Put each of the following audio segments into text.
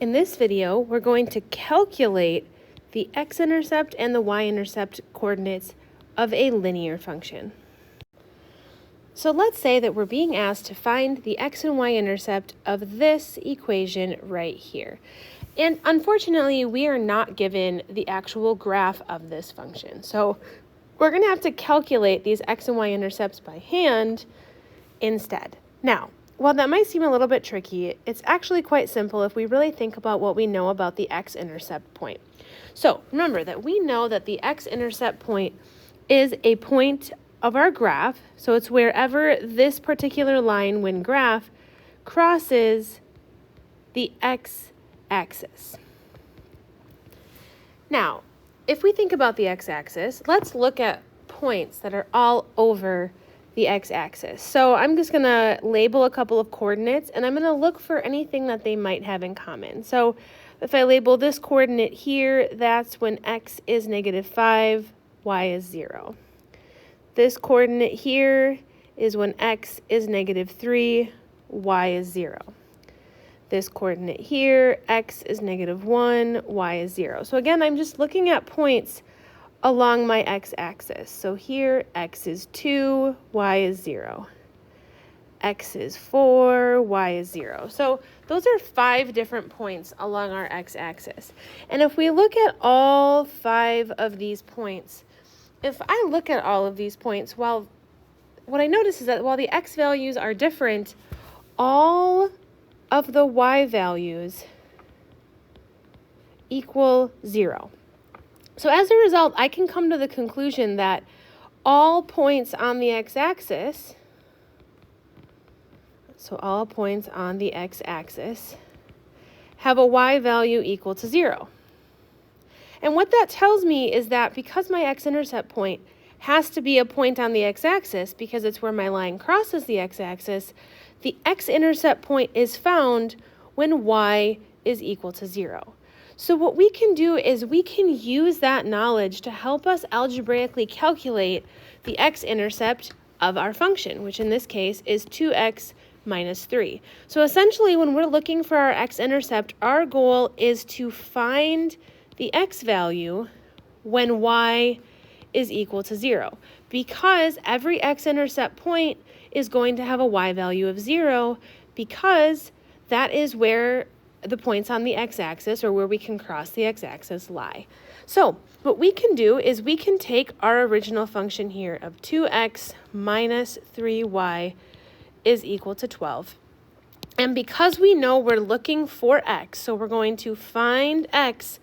In this video, we're going to calculate the x-intercept and the y-intercept coordinates of a linear function. So let's say that we're being asked to find the x and y-intercept of this equation right here. And unfortunately, we are not given the actual graph of this function. So we're going to have to calculate these x and y-intercepts by hand instead. Now, while that might seem a little bit tricky, it's actually quite simple if we really think about what we know about the x-intercept point. So remember that we know that the x-intercept point is a point of our graph. So it's wherever this particular line, when graphed, crosses the x-axis. Now, if we think about the x-axis, let's look at points that are all over the x-axis. So I'm just going to label a couple of coordinates, and I'm going to look for anything that they might have in common. So if I label this coordinate here, that's when x is -5, y is 0. This coordinate here is when x is -3, y is 0. This coordinate here, x is -1, y is 0. So again, I'm just looking at points along my x-axis. So here, x is 2, y is 0. X is 4, y is 0. So those are 5 different points along our x-axis. And if we look at all 5 of these points, if I look at all of these points, what I notice is that while the x values are different, all of the y values equal 0. So as a result, I can come to the conclusion that all points on the x-axis, have a y value equal to 0. And what that tells me is that because my x-intercept point has to be a point on the x-axis, because it's where my line crosses the x-axis, the x-intercept point is found when y is equal to 0. So what we can do is we can use that knowledge to help us algebraically calculate the x-intercept of our function, which in this case is 2x minus 3. So essentially, when we're looking for our x-intercept, our goal is to find the x value when y is equal to 0, because every x-intercept point is going to have a y value of 0, because that is where the points on the x-axis, or where we can cross the x-axis, lie. So what we can do is we can take our original function here of 2x minus 3y is equal to 12. And because we know we're looking for x, so we're going to find x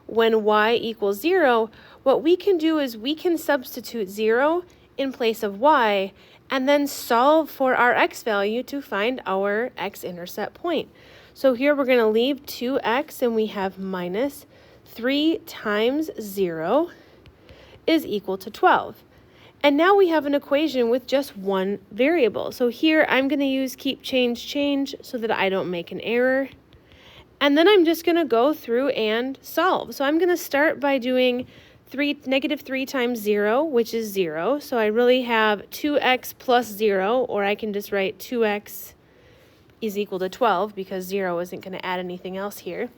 when y equals 0, what we can do is we can substitute 0 in place of y and then solve for our x value to find our x-intercept point. So here we're going to leave 2x and we have minus 3 times 0 is equal to 12. And now we have an equation with just one variable. So here I'm going to use keep change so that I don't make an error. And then I'm just going to go through and solve. So I'm going to start by doing -3 times 0, which is 0. So I really have 2x plus 0, or I can just write 2x is equal to 12 because 0 isn't going to add anything else here.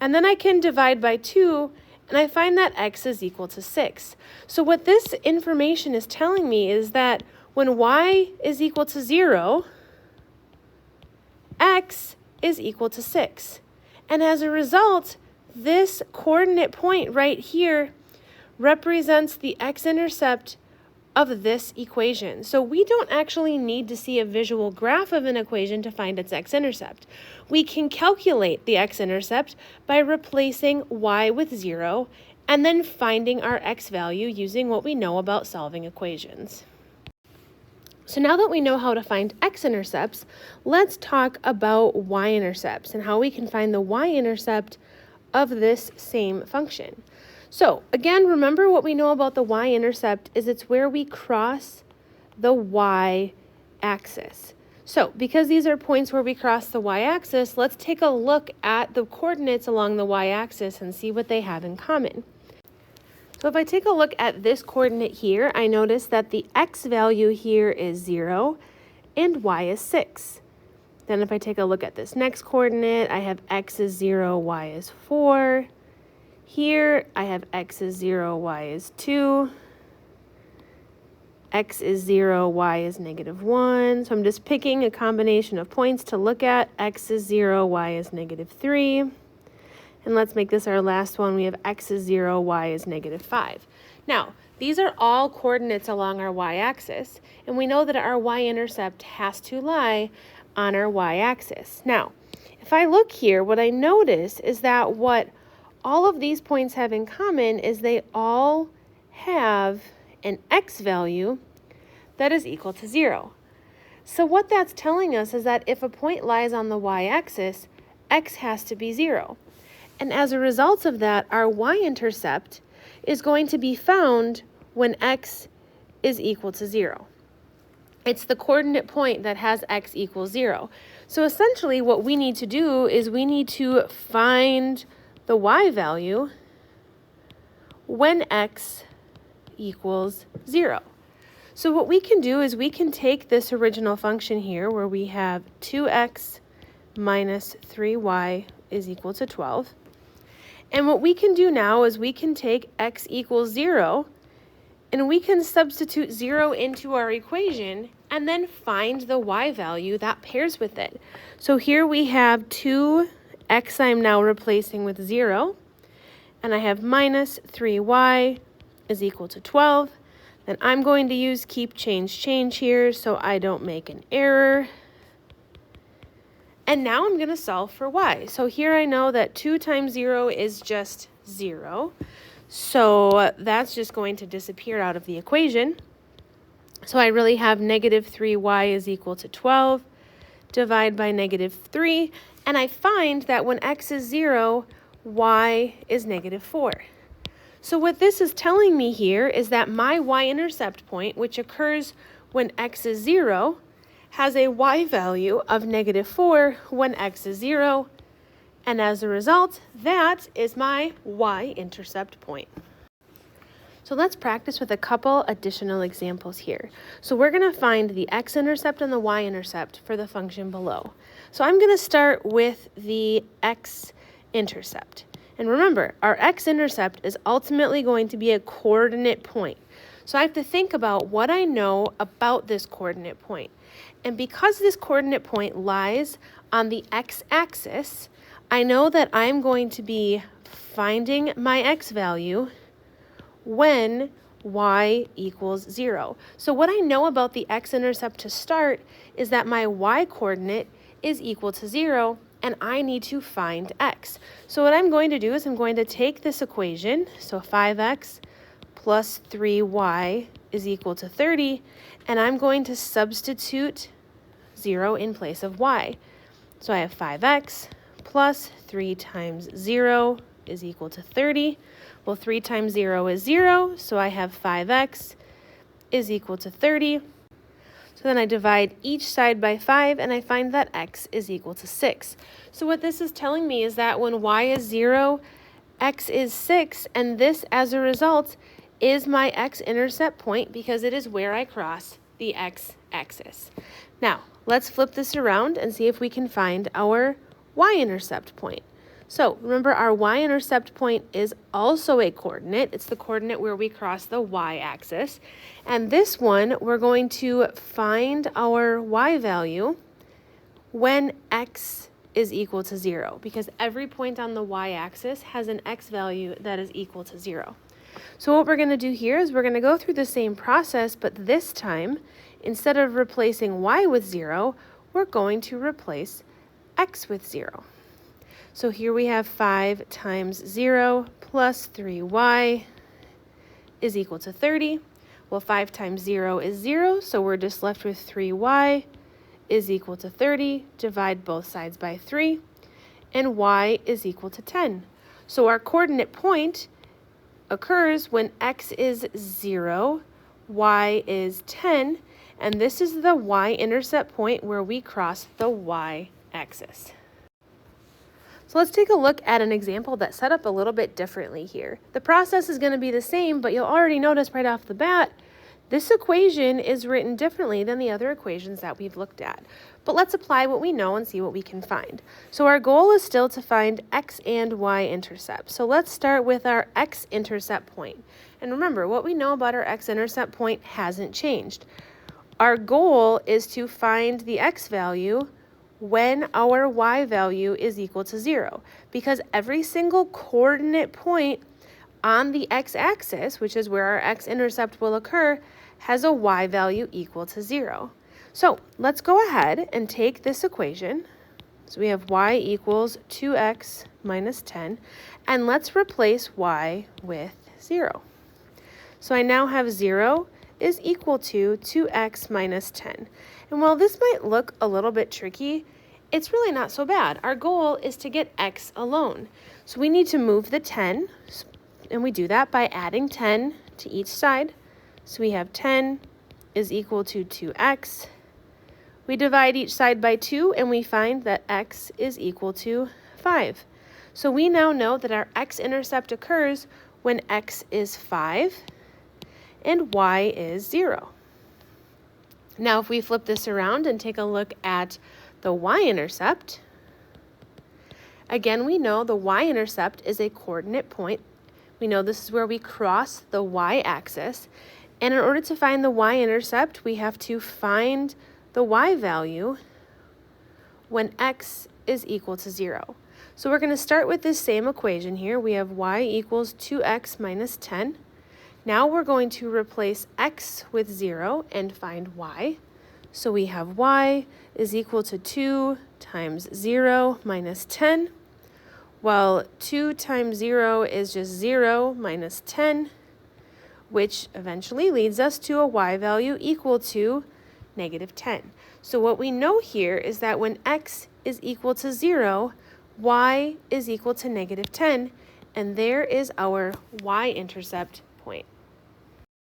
And then I can divide by 2, and I find that x is equal to 6. So what this information is telling me is that when y is equal to 0, x is equal to 6. And as a result, this coordinate point right here represents the x-intercept of this equation. So we don't actually need to see a visual graph of an equation to find its x-intercept. We can calculate the x-intercept by replacing y with 0 and then finding our x value using what we know about solving equations. So now that we know how to find x-intercepts, let's talk about y-intercepts and how we can find the y-intercept of this same function. So again, remember what we know about the y-intercept is it's where we cross the y-axis. So because these are points where we cross the y-axis, let's take a look at the coordinates along the y-axis and see what they have in common. So if I take a look at this coordinate here, I notice that the x value here is 0 and y is 6. Then if I take a look at this next coordinate, I have x is 0, y is 4. Here, I have x is 0, y is 2. X is 0, y is -1. So I'm just picking a combination of points to look at. X is 0, y is -3. And let's make this our last one. We have x is 0, y is -5. Now, these are all coordinates along our y-axis, and we know that our y-intercept has to lie on our y-axis. Now, if I look here, what I notice is that what all of these points have in common is they all have an x value that is equal to 0. So what that's telling us is that if a point lies on the y-axis, x has to be 0. And as a result of that, our y-intercept is going to be found when x is equal to 0. It's the coordinate point that has x equals 0. So essentially what we need to do is we need to find the y value when x equals 0. So what we can do is we can take this original function here where we have 2x minus 3y is equal to 12. And what we can do now is we can take x equals 0 and we can substitute 0 into our equation and then find the y value that pairs with it. So here we have 2x I'm now replacing with 0, and I have minus 3y is equal to 12. Then I'm going to use keep change here so I don't make an error. And now I'm going to solve for y. So here I know that 2 times 0 is just 0. So that's just going to disappear out of the equation. So I really have -3y is equal to 12. Divide by -3. And I find that when x is 0, y is -4. So what this is telling me here is that my y-intercept point, which occurs when x is 0, has a y value of -4 when x is 0. And as a result, that is my y-intercept point. So let's practice with a couple additional examples here. So we're going to find the x-intercept and the y-intercept for the function below. So I'm going to start with the x-intercept. And remember, our x-intercept is ultimately going to be a coordinate point. So I have to think about what I know about this coordinate point. And because this coordinate point lies on the x-axis, I know that I'm going to be finding my x value when y equals 0. So what I know about the x-intercept to start is that my y-coordinate is equal to 0, and I need to find x. So what I'm going to do is I'm going to take this equation, so 5x plus 3y is equal to 30, and I'm going to substitute 0 in place of y. So I have 5x plus 3 times 0 is equal to 30. Well, 3 times 0 is 0, so I have 5x is equal to 30. So then I divide each side by 5, and I find that x is equal to 6. So what this is telling me is that when y is 0, x is 6, and this, as a result, is my x-intercept point because it is where I cross the x-axis. Now, let's flip this around and see if we can find our y-intercept point. So remember, our y-intercept point is also a coordinate. It's the coordinate where we cross the y-axis. And this one, we're going to find our y value when x is equal to 0, because every point on the y-axis has an x value that is equal to 0. So what we're going to do here is we're going to go through the same process, but this time, instead of replacing y with 0, we're going to replace x with 0. So here we have 5 times 0 plus 3y is equal to 30. Well, 5 times 0 is 0, so we're just left with 3y is equal to 30. Divide both sides by 3, and y is equal to 10. So our coordinate point occurs when x is 0, y is 10, and this is the y-intercept point where we cross the y-axis. So let's take a look at an example that's set up a little bit differently here. The process is going to be the same, but you'll already notice right off the bat This equation is written differently than the other equations that we've looked at. But let's apply what we know and see what we can find. So our goal is still to find x and y intercepts. So let's start with our x-intercept point. And remember, what we know about our x-intercept point hasn't changed. Our goal is to find the x value when our y value is equal to 0, because every single coordinate point on the x-axis, which is where our x-intercept will occur, has a y value equal to 0. So let's go ahead and take this equation. So we have y equals 2x minus 10, and let's replace y with 0. So I now have 0 is equal to 2x minus 10. And while this might look a little bit tricky, it's really not so bad. Our goal is to get x alone. So we need to move the 10, and we do that by adding 10 to each side. So we have 10 is equal to 2x. We divide each side by 2, and we find that x is equal to 5. So we now know that our x-intercept occurs when x is 5 and y is 0. Now if we flip this around and take a look at the y-intercept, again we know the y-intercept is a coordinate point. We know this is where we cross the y-axis, and in order to find the y-intercept, we have to find the y value when x is equal to 0. So we're going to start with this same equation here. We have y equals 2x minus 10. Now we're going to replace x with 0 and find y. So we have y is equal to 2 times 0 minus 10. Well, 2 times 0 is just 0 minus 10, which eventually leads us to a y value equal to negative 10. So what we know here is that when x is equal to 0, y is equal to negative 10, and there is our y-intercept point.